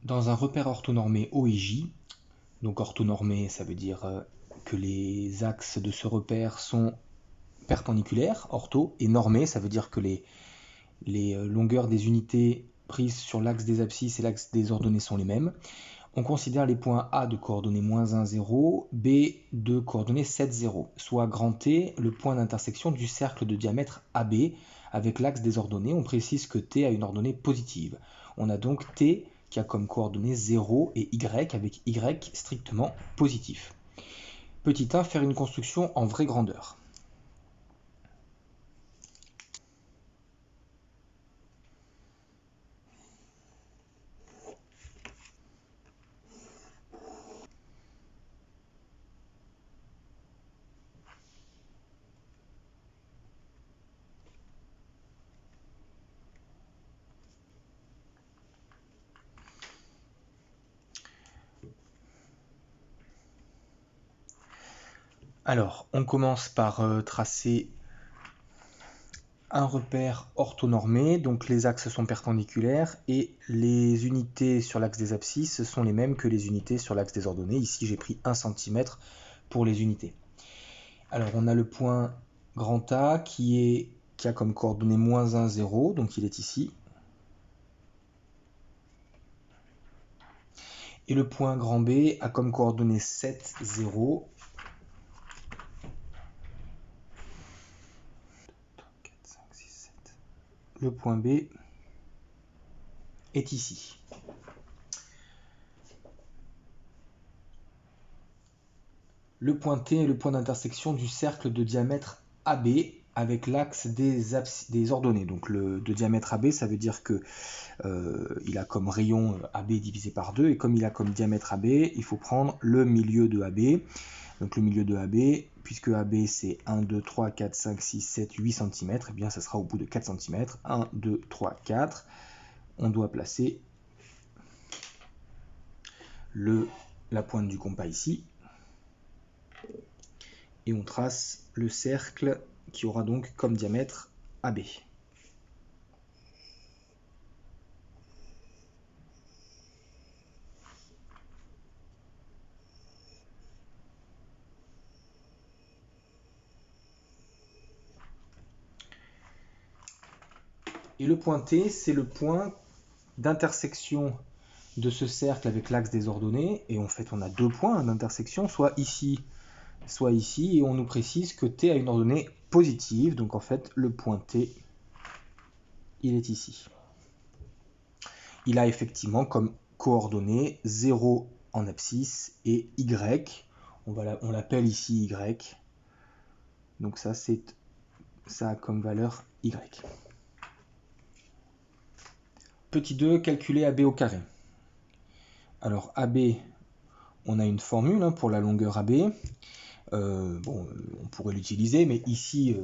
Dans un repère orthonormé O et J, donc orthonormé, ça veut dire que les axes de ce repère sont perpendiculaires, ortho, et normé, ça veut dire que les longueurs des unités prises sur l'axe des abscisses et l'axe des ordonnées sont les mêmes. On considère les points A de coordonnées -1, 0, B de coordonnées 7, 0, soit grand T, le point d'intersection du cercle de diamètre AB avec l'axe des ordonnées. On précise que T a une ordonnée positive. On a donc T qui a comme coordonnées 0 et Y avec Y strictement positif. Petit 1, faire une construction en vraie grandeur. Alors, on commence par tracer un repère orthonormé, donc les axes sont perpendiculaires et les unités sur l'axe des abscisses sont les mêmes que les unités sur l'axe des ordonnées. Ici, j'ai pris 1 cm pour les unités. Alors, on a le point grand A qui a comme coordonnées -1, 0, donc il est ici. Et le point grand B a comme coordonnées 7, 0. Le point B est ici. Le point T est le point d'intersection du cercle de diamètre AB avec l'axe des ordonnées. Donc de diamètre AB, ça veut dire que il a comme rayon AB divisé par 2, et comme il a comme diamètre AB, il faut prendre le milieu de AB. Donc le milieu de AB, puisque AB c'est 1, 2, 3, 4, 5, 6, 7, 8 cm, et bien ça sera au bout de 4 cm. 1, 2, 3, 4. On doit placer la pointe du compas ici. Et on trace le cercle qui aura donc comme diamètre AB. Et le point T, c'est le point d'intersection de ce cercle avec l'axe des ordonnées. Et en fait, on a deux points d'intersection, soit ici, et on nous précise que T a une ordonnée positive. Donc en fait, le point T, il est ici. Il a effectivement comme coordonnées 0 en abscisse et Y. On l'appelle ici Y. Donc ça a comme valeur Y. Petit 2, calculer AB au carré. Alors AB, on a une formule pour la longueur AB. On pourrait l'utiliser, mais ici,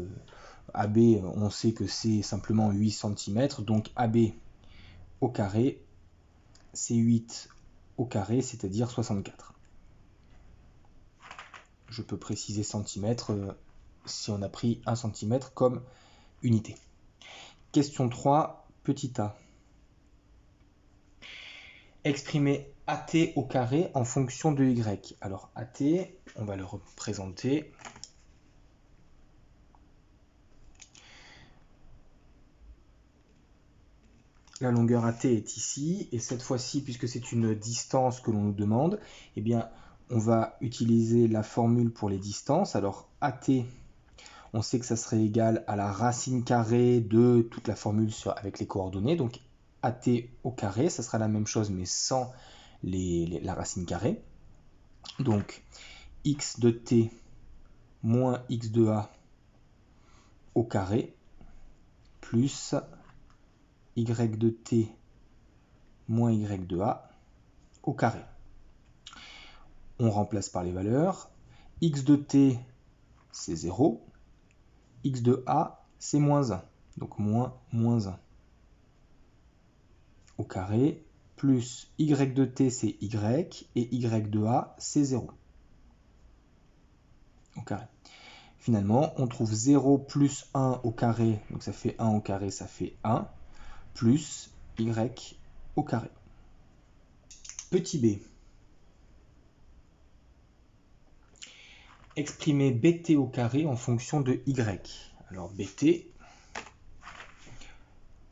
AB, on sait que c'est simplement 8 cm. Donc AB au carré, c'est 8 au carré, c'est-à-dire 64. Je peux préciser centimètres si on a pris 1 cm comme unité. Question 3, petit a. Exprimer AT au carré en fonction de Y. Alors AT, on va le représenter. La longueur AT est ici, et cette fois-ci, puisque c'est une distance que l'on nous demande, eh bien, on va utiliser la formule pour les distances. Alors AT, on sait que ça serait égal à la racine carrée de toute la formule avec les coordonnées. Donc AT au carré, ça sera la même chose, mais sans la racine carrée. Donc x de t moins x de a au carré plus y de t moins y de a au carré. On remplace par les valeurs. X de t, c'est 0. X de a, c'est moins 1. Donc moins 1 au carré. Plus y de t, c'est y. Et y de a, c'est 0 au carré. Finalement, on trouve 0 plus 1 au carré. Donc ça fait 1 au carré, ça fait 1. Plus y au carré. Petit b. Exprimer bt au carré en fonction de y. Alors bt,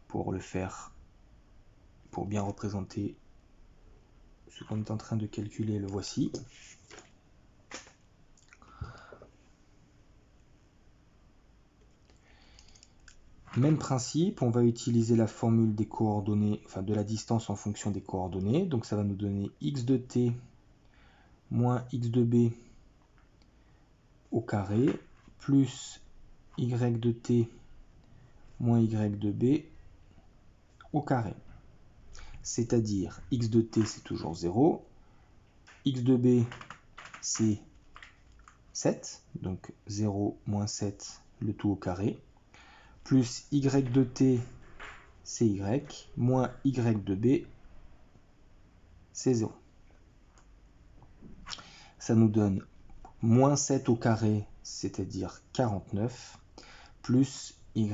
pour le faire, pour bien représenter ce qu'on est en train de calculer, le voici. Même principe, on va utiliser la formule des coordonnées, enfin de la distance en fonction des coordonnées. Donc ça va nous donner x de t moins x de b au carré plus y de t moins y de b au carré. C'est-à-dire x de t c'est toujours 0, x de b c'est 7, donc 0 moins 7 le tout au carré, plus y de t c'est y, moins y de b c'est 0. Ça nous donne moins 7 au carré, c'est-à-dire 49, plus y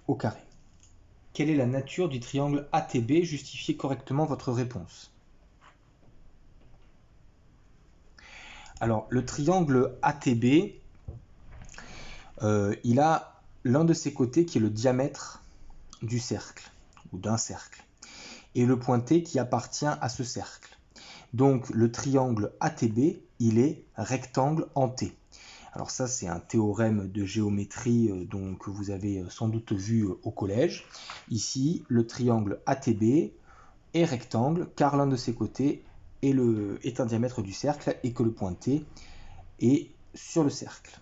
au carré. Quelle est la nature du triangle ATB? Justifiez correctement votre réponse. Alors, le triangle ATB, il a l'un de ses côtés qui est le diamètre du cercle, ou d'un cercle, et le point T qui appartient à ce cercle. Donc, le triangle ATB, il est rectangle en T. Alors ça, c'est un théorème de géométrie que vous avez sans doute vu au collège. Ici, le triangle ATB est rectangle car l'un de ses côtés est un diamètre du cercle et que le point T est sur le cercle.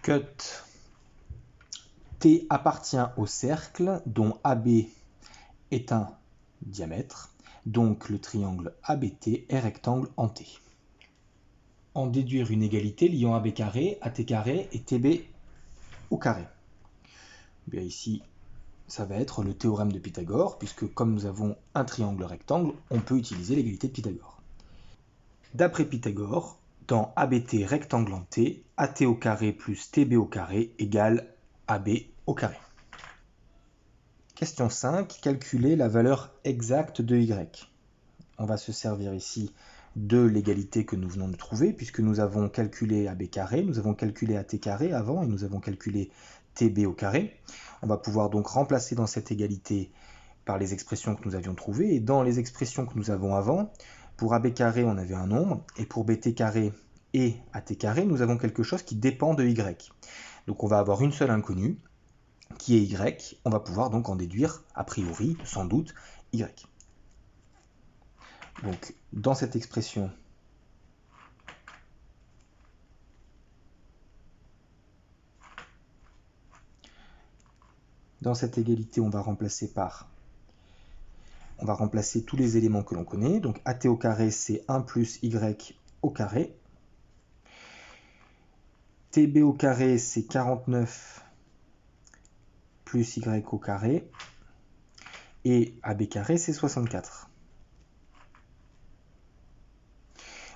Cut. T appartient au cercle dont AB est un diamètre, donc le triangle ABT est rectangle en T. En déduire une égalité liant AB carré, AT carré et TB au carré. Bien ici, ça va être le théorème de Pythagore, puisque comme nous avons un triangle rectangle, on peut utiliser l'égalité de Pythagore. D'après Pythagore, dans ABT rectangle en T, AT au carré plus TB au carré égale AB au carré. Question 5. Calculer la valeur exacte de Y. On va se servir ici de l'égalité que nous venons de trouver, puisque nous avons calculé AB carré, nous avons calculé AT carré avant, et nous avons calculé TB au carré. On va pouvoir donc remplacer dans cette égalité par les expressions que nous avions trouvées, et dans les expressions que nous avons avant, pour AB carré, on avait un nombre, et pour BT carré et AT carré, nous avons quelque chose qui dépend de Y. Donc on va avoir une seule inconnue, qui est Y. On va pouvoir donc en déduire, a priori, sans doute, Y. Donc, dans cette expression, dans cette égalité, on va remplacer tous les éléments que l'on connaît. Donc, AT au carré, c'est 1 plus Y au carré. TB au carré, c'est 49 plus Y au carré. Et AB carré, c'est 64.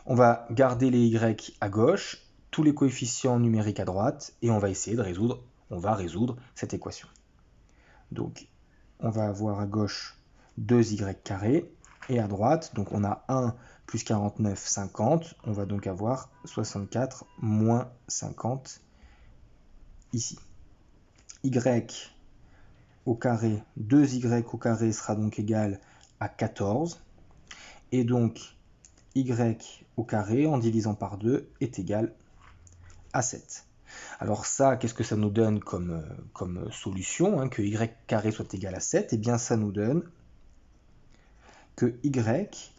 On va garder les Y à gauche, tous les coefficients numériques à droite, et on va essayer de résoudre, cette équation. Donc, on va avoir à gauche 2Y carré, et à droite, donc on a 1 plus 49, 50, on va donc avoir 64 moins 50 ici. Y au carré, 2Y au carré sera donc égal à 14, et donc Y au carré en divisant par 2 est égal à 7. Alors ça, qu'est-ce que ça nous donne comme solution, hein, que y carré soit égal à 7? Eh bien ça nous donne que y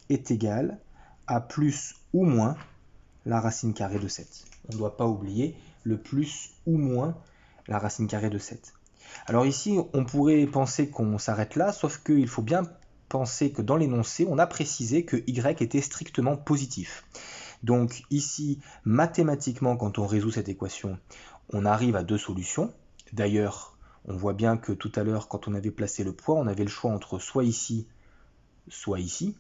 est égal à plus ou moins la racine carrée de 7. On ne doit pas oublier le plus ou moins la racine carrée de 7. Alors ici, on pourrait penser qu'on s'arrête là, sauf qu'il faut bien penser que dans l'énoncé, on a précisé que y était strictement positif. Donc ici, mathématiquement, quand on résout cette équation, on arrive à deux solutions. D'ailleurs, on voit bien que tout à l'heure, quand on avait placé le poids, on avait le choix entre soit ici, soit ici.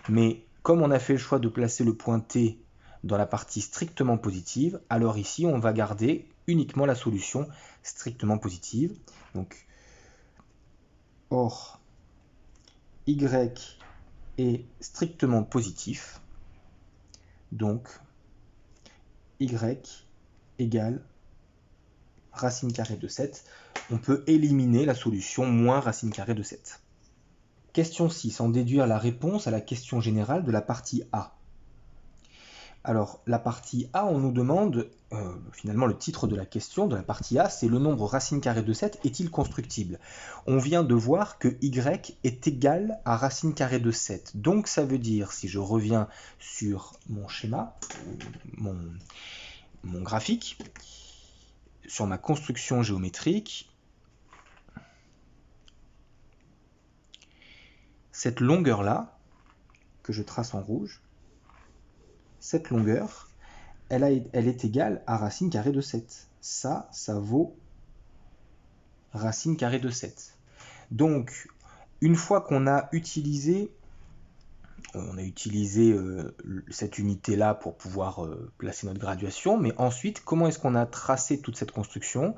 Mais comme on a fait le choix de placer le point T dans la partie strictement positive, alors ici, on va garder uniquement la solution strictement positive. Donc, or, y est strictement positif. Donc, y égale racine carrée de 7. On peut éliminer la solution moins racine carrée de 7. Question 6. En déduire la réponse à la question générale de la partie A. Alors, la partie A, on nous demande, finalement le titre de la question de la partie A, c'est le nombre racine carrée de 7 est-il constructible? On vient de voir que y est égal à racine carrée de 7. Donc ça veut dire, si je reviens sur mon schéma, mon graphique, sur ma construction géométrique, cette longueur-là, que je trace en rouge, cette longueur, elle est égale à racine carrée de 7. Ça vaut racine carrée de 7. Donc, une fois qu'on a utilisé, cette unité-là pour pouvoir placer notre graduation, mais ensuite, comment est-ce qu'on a tracé toute cette construction?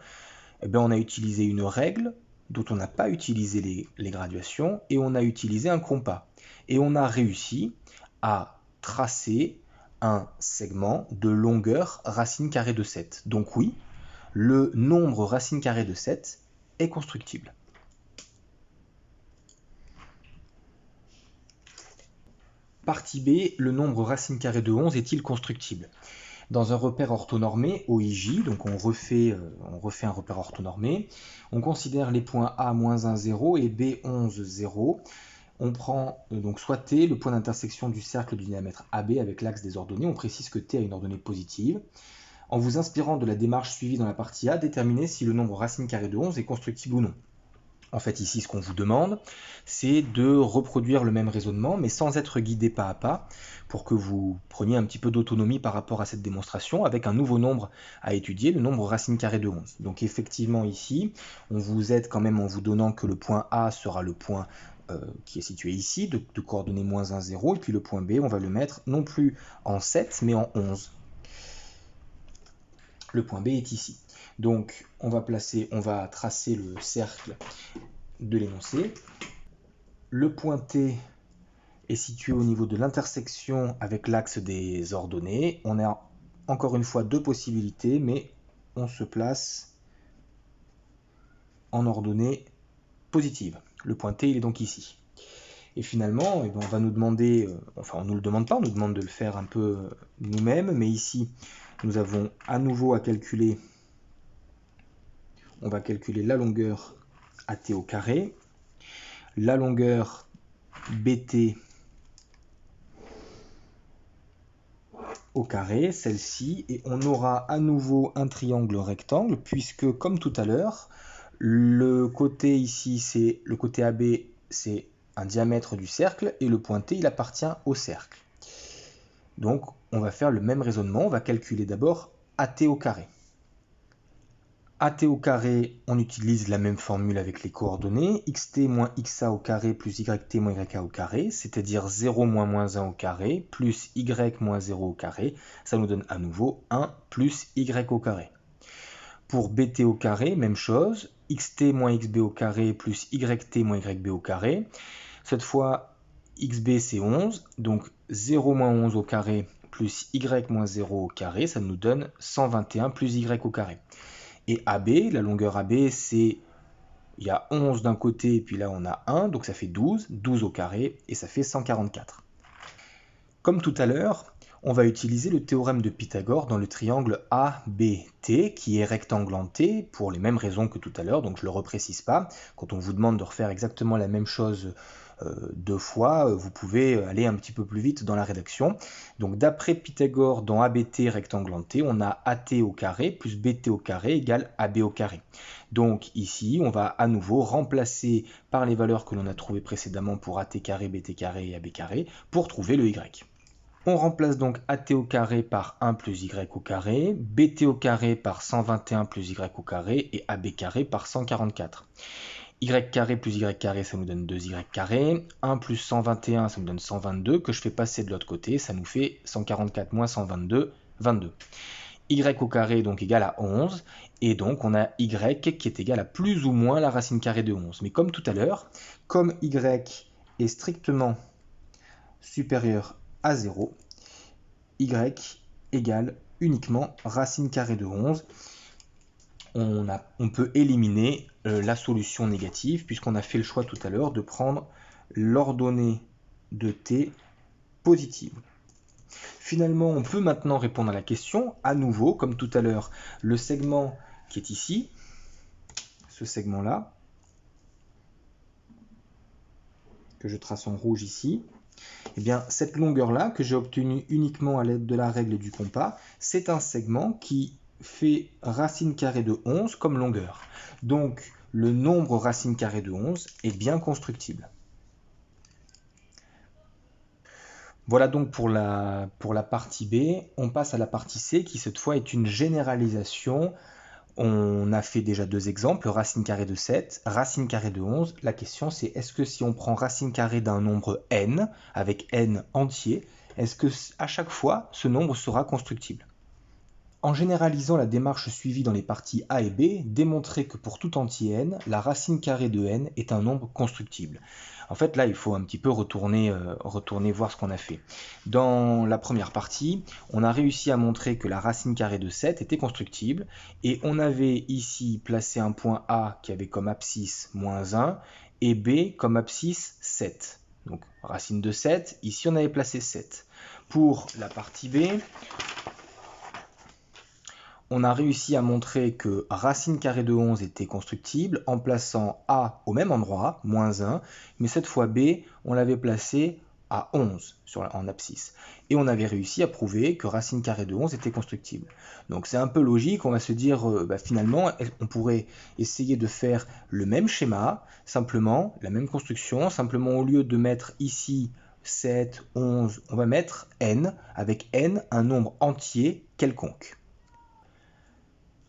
Eh bien, on a utilisé une règle dont on n'a pas utilisé les graduations, et on a utilisé un compas. Et on a réussi à tracer un segment de longueur racine carrée de 7. Donc oui, le nombre racine carrée de 7 est constructible. Partie B, le nombre racine carrée de 11 est-il constructible? Dans un repère orthonormé, OIJ, donc on refait un repère orthonormé, on considère les points A, -1, 0 et B, 11, 0. On prend donc soit T, le point d'intersection du cercle du diamètre AB avec l'axe des ordonnées. On précise que T a une ordonnée positive. En vous inspirant de la démarche suivie dans la partie A, déterminez si le nombre racine carrée de 11 est constructible ou non. En fait, ici, ce qu'on vous demande, c'est de reproduire le même raisonnement, mais sans être guidé pas à pas, pour que vous preniez un petit peu d'autonomie par rapport à cette démonstration, avec un nouveau nombre à étudier, le nombre racine carrée de 11. Donc effectivement, ici, on vous aide quand même en vous donnant que le point A sera le point qui est situé ici, de coordonnées -1, 0, et puis le point B, on va le mettre non plus en 7, mais en 11. Le point B est ici. Donc, on va tracer le cercle de l'énoncé. Le point T est situé au niveau de l'intersection avec l'axe des ordonnées. On a encore une fois deux possibilités, mais on se place en ordonnée positive. Le point T, il est donc ici. Et finalement, on va nous demander, enfin on ne nous le demande pas, on nous demande de le faire un peu nous-mêmes, mais ici, nous avons à nouveau à calculer, on va calculer la longueur AT au carré, la longueur BT au carré, celle-ci, et on aura à nouveau un triangle rectangle, puisque comme tout à l'heure, le côté ici, c'est le côté AB, c'est un diamètre du cercle, et le point T, il appartient au cercle. Donc, on va faire le même raisonnement, on va calculer d'abord AT au carré. AT au carré, on utilise la même formule avec les coordonnées, xt moins xa au carré plus yt moins yk au carré, c'est-à-dire 0 moins moins 1 au carré plus y moins 0 au carré, ça nous donne à nouveau 1 plus y au carré. Pour bt au carré, même chose, xt moins xb au carré plus yt moins yb au carré. Cette fois, xb c'est 11, donc 0 moins 11 au carré plus y moins 0 au carré, ça nous donne 121 plus y au carré. Et AB, la longueur AB, c'est, il y a 11 d'un côté, et puis là on a 1, donc ça fait 12, 12 au carré, et ça fait 144. Comme tout à l'heure, on va utiliser le théorème de Pythagore dans le triangle ABT, qui est rectangle en T, pour les mêmes raisons que tout à l'heure, donc je ne le reprécise pas. Quand on vous demande de refaire exactement la même chose deux fois, vous pouvez aller un petit peu plus vite dans la rédaction. Donc d'après Pythagore, dans ABT rectangle en T, on a AT au carré plus BT au carré égale AB au carré. Donc ici, on va à nouveau remplacer par les valeurs que l'on a trouvées précédemment pour AT carré, BT carré et AB carré pour trouver le Y. On remplace donc AT au carré par 1 plus Y au carré, BT au carré par 121 plus Y au carré et AB carré par 144. Y carré plus Y carré, ça nous donne 2Y carré. 1 plus 121, ça nous donne 122, que je fais passer de l'autre côté, ça nous fait 144 moins 122, 22. Y au carré donc égal à 11, et donc on a Y qui est égal à plus ou moins la racine carrée de 11. Mais comme tout à l'heure, comme Y est strictement supérieur à 0, Y égale uniquement racine carrée de 11. On peut éliminer la solution négative puisqu'on a fait le choix tout à l'heure de prendre l'ordonnée de t positive. Finalement, on peut maintenant répondre à la question. À nouveau, comme tout à l'heure, le segment qui est ici, ce segment-là, que je trace en rouge ici, eh bien, cette longueur-là, que j'ai obtenue uniquement à l'aide de la règle du compas, c'est un segment qui fait racine carrée de 11 comme longueur. Donc, le nombre racine carrée de 11 est bien constructible. Voilà donc pour la partie B. On passe à la partie C qui cette fois est une généralisation. On a fait déjà deux exemples, racine carrée de 7, racine carrée de 11. La question c'est est-ce que si on prend racine carrée d'un nombre n, avec n entier, est-ce que à chaque fois ce nombre sera constructible? En généralisant la démarche suivie dans les parties A et B, démontrer que pour tout entier n, la racine carrée de n est un nombre constructible. En fait, là, il faut un petit peu retourner voir ce qu'on a fait. Dans la première partie, on a réussi à montrer que la racine carrée de 7 était constructible, et on avait ici placé un point A qui avait comme abscisse moins 1, et B comme abscisse 7. Donc, racine de 7, ici on avait placé 7. Pour la partie B, on a réussi à montrer que racine carrée de 11 était constructible en plaçant A au même endroit, moins 1, mais cette fois B, on l'avait placé à 11 en abscisse. Et on avait réussi à prouver que racine carrée de 11 était constructible. Donc c'est un peu logique, on va se dire, finalement, on pourrait essayer de faire le même schéma, simplement, la même construction, simplement au lieu de mettre ici 7, 11, on va mettre n, avec n un nombre entier quelconque.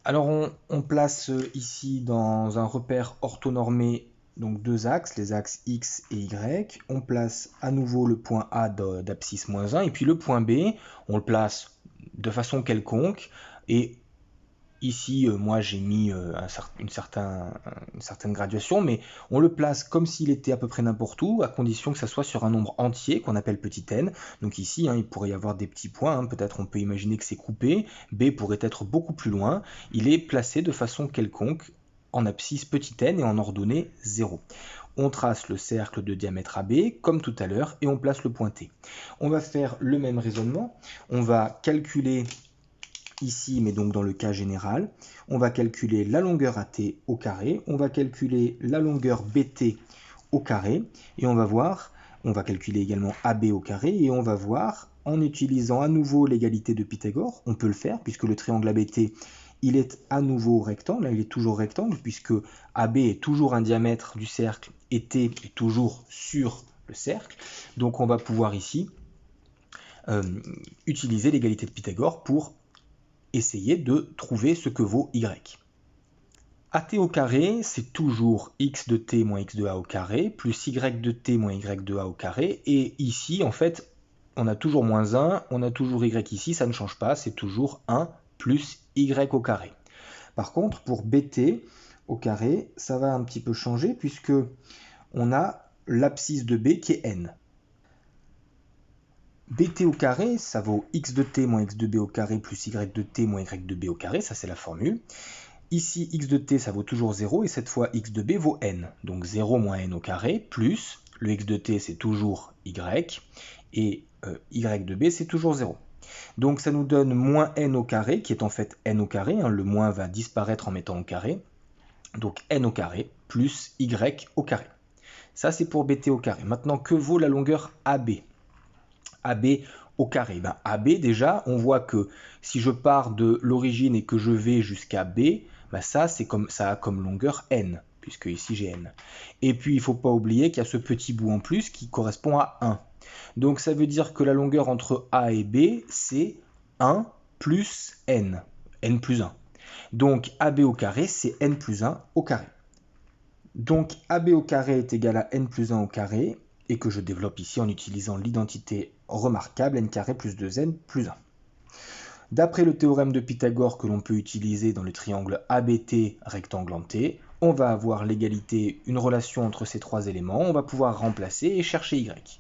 Alors on place ici dans un repère orthonormé donc deux axes, les axes x et y. On place à nouveau le point A d'abscisse moins 1 et puis le point B, on le place de façon quelconque. Et ici, moi j'ai mis une certaine graduation, mais on le place comme s'il était à peu près n'importe où, à condition que ça soit sur un nombre entier qu'on appelle petit n. Donc ici, il pourrait y avoir des petits points, peut-être on peut imaginer que c'est coupé, B pourrait être beaucoup plus loin. Il est placé de façon quelconque en abscisse petit n et en ordonnée 0. On trace le cercle de diamètre AB, comme tout à l'heure, et on place le point T. On va faire le même raisonnement, on va calculer ici, mais donc dans le cas général, on va calculer la longueur AT au carré, on va calculer la longueur BT au carré, et on va calculer également AB au carré, et on va voir, en utilisant à nouveau l'égalité de Pythagore, on peut le faire, puisque le triangle ABT, il est à nouveau rectangle, là il est toujours rectangle, puisque AB est toujours un diamètre du cercle, et T est toujours sur le cercle, donc on va pouvoir ici utiliser l'égalité de Pythagore pour essayer de trouver ce que vaut y. AT au carré, c'est toujours x de t moins x de a au carré, plus y de t moins y de a au carré, et ici, en fait, on a toujours moins 1, on a toujours y ici, ça ne change pas, c'est toujours 1 plus y au carré. Par contre, pour bt au carré, ça va un petit peu changer, puisque on a l'abscisse de b qui est n. bt au carré, ça vaut x de t moins x de b au carré plus y de t moins y de b au carré, ça c'est la formule. Ici, x de t, ça vaut toujours 0, et cette fois, x de b vaut n. Donc 0 moins n au carré, plus le x de t, c'est toujours y, et y de b, c'est toujours 0. Donc ça nous donne moins n au carré, qui est en fait n au carré, hein, le moins va disparaître en mettant au carré. Donc n au carré, plus y au carré. Ça, c'est pour bt au carré. Maintenant, que vaut la longueur AB ? AB au carré. Ben, AB, déjà, on voit que si je pars de l'origine et que je vais jusqu'à B, ben ça a comme longueur n, puisque ici j'ai n. Et puis, il ne faut pas oublier qu'il y a ce petit bout en plus qui correspond à 1. Donc, ça veut dire que la longueur entre A et B, c'est 1 plus n, n plus 1. Donc, AB au carré, c'est n plus 1 au carré. Donc, AB au carré est égal à n plus 1 au carré, et que je développe ici en utilisant l'identité remarquable n carré plus 2n plus 1. D'après le théorème de Pythagore que l'on peut utiliser dans le triangle ABT rectangle en T, on va avoir l'égalité, une relation entre ces trois éléments, on va pouvoir remplacer et chercher y.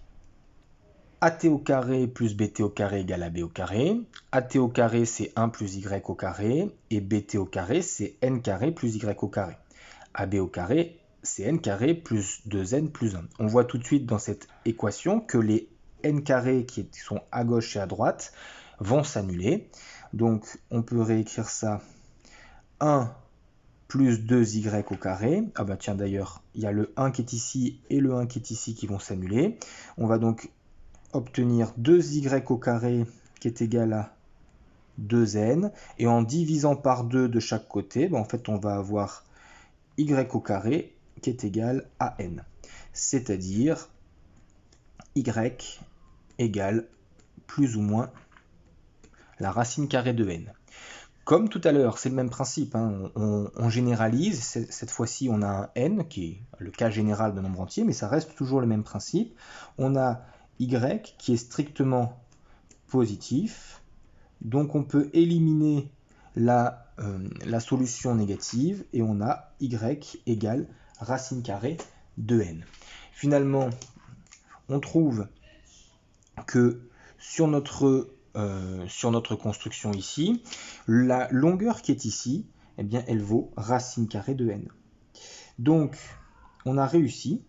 AT au carré plus BT au carré égale AB au carré. AT au carré, c'est 1 plus Y au carré, et BT au carré, c'est n carré plus Y au carré. AB au carré, c'est n carré plus 2n plus 1. On voit tout de suite dans cette équation que les n carrés qui sont à gauche et à droite vont s'annuler. Donc on peut réécrire ça 1 plus 2y au carré. Ah bah tiens d'ailleurs, il y a le 1 qui est ici et le 1 qui est ici qui vont s'annuler. On va donc obtenir 2y au carré qui est égal à 2n. Et en divisant par 2 de chaque côté, bah en fait on va avoir y au carré qui est égal à n. C'est-à-dire y égale plus ou moins la racine carrée de n. Comme tout à l'heure, c'est le même principe, hein. On généralise, cette fois-ci on a un n, qui est le cas général d'un nombre entier, mais ça reste toujours le même principe. On a y qui est strictement positif, donc on peut éliminer la solution négative, et on a y égale racine carrée de n. Finalement, on trouve que sur notre construction ici, la longueur qui est ici, eh bien, elle vaut racine carrée de n. Donc, on a réussi,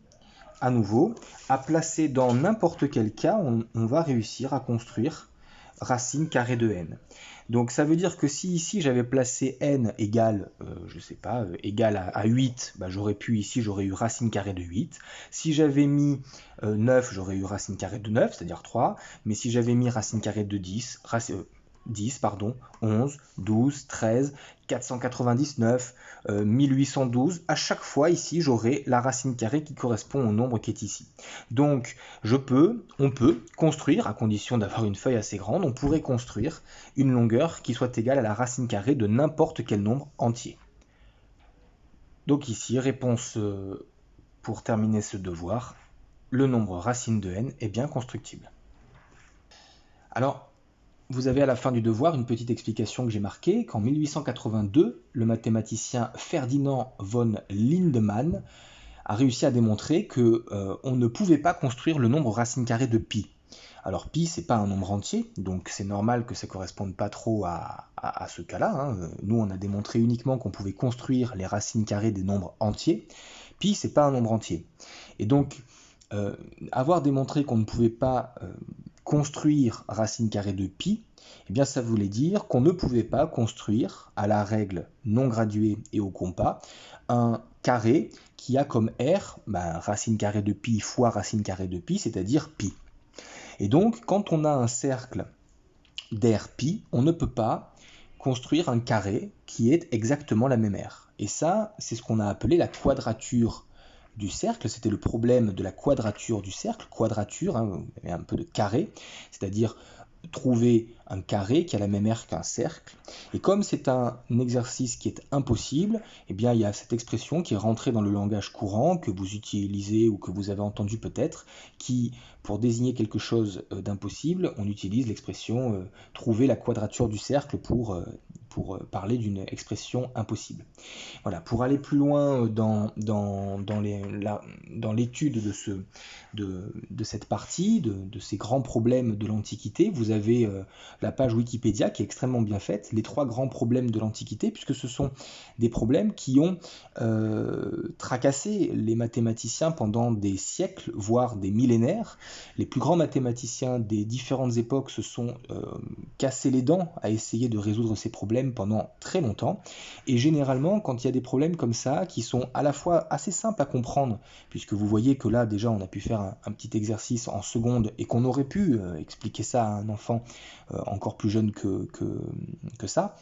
à nouveau, à placer dans n'importe quel cas, on va réussir à construire racine carrée de n. Donc ça veut dire que si ici j'avais placé n égale, je sais pas, égale à 8, bah, j'aurais eu racine carrée de 8. Si j'avais mis 9, j'aurais eu racine carrée de 9, c'est-à-dire 3. Mais si j'avais mis racine carrée de 10, 11, 12, 13, 499, 1812, à chaque fois ici j'aurai la racine carrée qui correspond au nombre qui est ici. Donc on peut construire, à condition d'avoir une feuille assez grande, on pourrait construire une longueur qui soit égale à la racine carrée de n'importe quel nombre entier. Donc ici, réponse pour terminer ce devoir, le nombre racine de n est bien constructible. Alors, vous avez à la fin du devoir une petite explication que j'ai marquée, qu'en 1882, le mathématicien Ferdinand von Lindemann a réussi à démontrer qu'on ne pouvait pas construire le nombre racine carrée de pi. Alors pi, c'est pas un nombre entier, donc c'est normal que ça ne corresponde pas trop à ce cas-là, hein. Nous, on a démontré uniquement qu'on pouvait construire les racines carrées des nombres entiers. Pi, c'est pas un nombre entier. Et donc, avoir démontré qu'on ne pouvait pas construire racine carrée de pi, eh bien ça voulait dire qu'on ne pouvait pas construire, à la règle non graduée et au compas, un carré qui a comme r racine carrée de pi fois racine carrée de pi, c'est-à-dire pi. Et donc, quand on a un cercle d'air pi, on ne peut pas construire un carré qui est exactement la même r. Et ça, c'est ce qu'on a appelé la quadrature du cercle. C'était le problème de la quadrature du cercle. Quadrature, hein, un peu de carré, c'est-à-dire trouver un carré qui a la même aire qu'un cercle. Et comme c'est un exercice qui est impossible, eh bien, il y a cette expression qui est rentrée dans le langage courant, que vous utilisez ou que vous avez entendu peut-être, qui, pour désigner quelque chose d'impossible, on utilise l'expression trouver la quadrature du cercle pour parler d'une expression impossible. Voilà, pour aller plus loin dans l'étude de cette partie, de ces grands problèmes de l'Antiquité, vous avez la page Wikipédia qui est extrêmement bien faite, les 3 grands problèmes de l'Antiquité, puisque ce sont des problèmes qui ont tracassé les mathématiciens pendant des siècles, voire des millénaires. Les plus grands mathématiciens des différentes époques se sont cassés les dents à essayer de résoudre ces problèmes pendant très longtemps. Et généralement, quand il y a des problèmes comme ça, qui sont à la fois assez simples à comprendre, puisque vous voyez que là, déjà, on a pu faire un petit exercice en seconde et qu'on aurait pu expliquer ça à un enfant encore plus jeune que ça.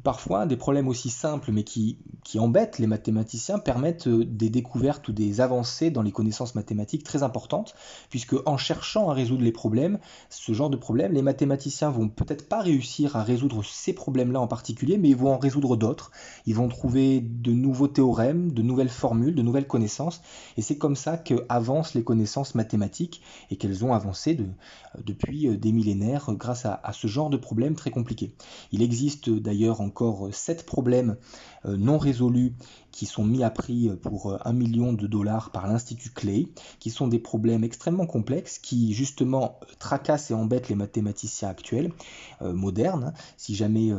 Parfois, des problèmes aussi simples mais qui embêtent les mathématiciens permettent des découvertes ou des avancées dans les connaissances mathématiques très importantes, puisque en cherchant à résoudre les problèmes, ce genre de problèmes, les mathématiciens vont peut-être pas réussir à résoudre ces problèmes-là en particulier, mais ils vont en résoudre d'autres. Ils vont trouver de nouveaux théorèmes, de nouvelles formules, de nouvelles connaissances, et c'est comme ça qu'avancent les connaissances mathématiques et qu'elles ont avancé depuis des millénaires grâce à ce genre de problèmes très compliqués. Il existe d'ailleurs encore 7 problèmes non résolus qui sont mis à prix pour $1 million par l'Institut Clay, qui sont des problèmes extrêmement complexes qui justement tracassent et embêtent les mathématiciens actuels, modernes. Si jamais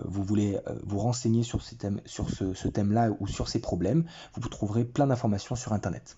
vous voulez vous renseigner sur ce thème-là ou sur ces problèmes, vous trouverez plein d'informations sur Internet.